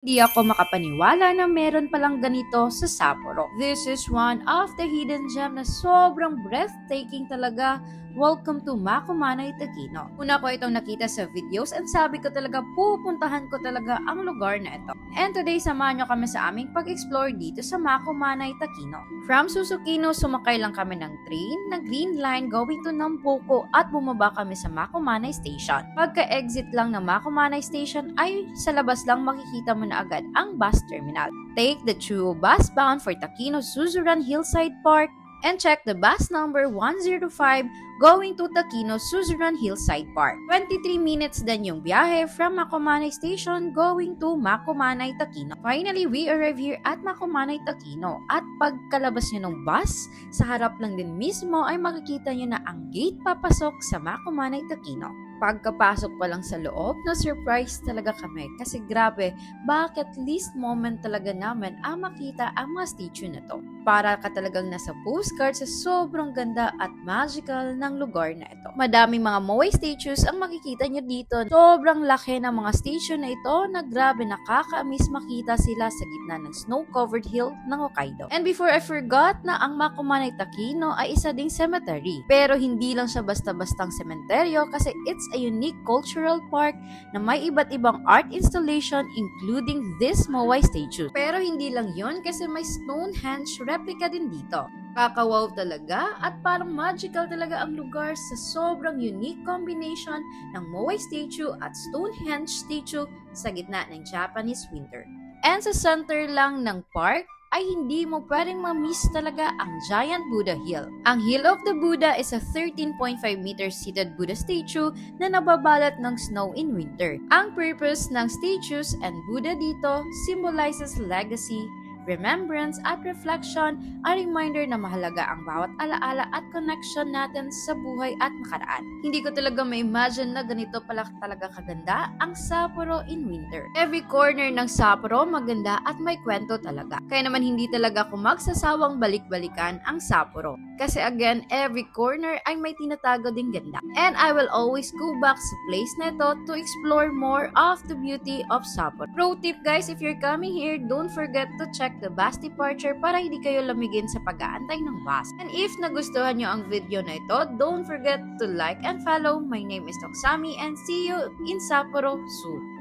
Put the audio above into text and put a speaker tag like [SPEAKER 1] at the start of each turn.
[SPEAKER 1] Hindi ako makapaniwala na meron palang ganito sa Sapporo. This is one of the hidden gem na sobrang breathtaking talaga. Welcome to Makumanay Takino. Una ko itong nakita sa videos and sabi ko talaga pupuntahan ko talaga ang lugar na ito. And today samahan nyo kami sa aming pag-explore dito sa Makumanay Takino. From Susukino, sumakay lang kami ng train na Green Line going to Nampoco at bumaba kami sa Makumanay Station. Pagka-exit lang ng Makumanay Station ay sa labas lang makikita mo na agad ang bus terminal. Take the Chuo bus bound for Takino Suzuran Hillside Park and check the bus number 105 going to Takino Suzuran Hillside Park. 23 minutes din yung biyahe from Makumanay Station going to Makumanay Takino. Finally, we arrive here at Makumanay Takino at pagkalabas nyo ng bus, sa harap lang din mismo ay makikita nyo na ang gate papasok sa Makumanay Takino. Pagkapasok pa lang sa loob, na-surprise talaga kami kasi grabe, bucket list moment talaga namin ang makita ang mga statue na to. Para ka talagang nasa postcard sa sobrang ganda at magical ng lugar na ito. Madaming mga moai statues ang makikita nyo dito. Sobrang laki ng mga statue na ito na grabe nakaka-miss makita sila sa gitna ng snow-covered hill ng Hokkaido. And before I forgot na ang Makumanay Takino ay isa ding cemetery. Pero hindi lang siya basta-bastang sementeryo kasi it's a unique cultural park na may iba't ibang art installation including this moai statue. Pero hindi lang yun kasi may Stonehenge replica din dito. Kakawaw talaga at parang magical talaga ang lugar sa sobrang unique combination ng moai statue at Stonehenge statue sa gitna ng Japanese winter. And sa center lang ng park ay hindi mo pwedeng ma-miss talaga ang giant Buddha Hill. Ang Hill of the Buddha is a 13.5 meters seated Buddha statue na nababalat ng snow in winter. Ang purpose ng statues and Buddha dito symbolizes legacy, remembrance at reflection, a reminder na mahalaga ang bawat alaala at connection natin sa buhay at nakaraan. Hindi ko talaga ma-imagine na ganito pala talaga kaganda ang Sapporo in winter. Every corner ng Sapporo maganda at may kwento talaga. Kaya naman hindi talaga ako magsasawang balik-balikan ang Sapporo. Kasi again, every corner ay may tinatago ding ganda. And I will always go back sa place na ito to explore more of the beauty of Sapporo. Pro tip guys, if you're coming here, don't forget to check the bus departure para hindi kayo lamigin sa pag-aantay ng bus. And if nagustuhan nyo ang video na ito, don't forget to like and follow. My name is Toksami and see you in Sapporo soon.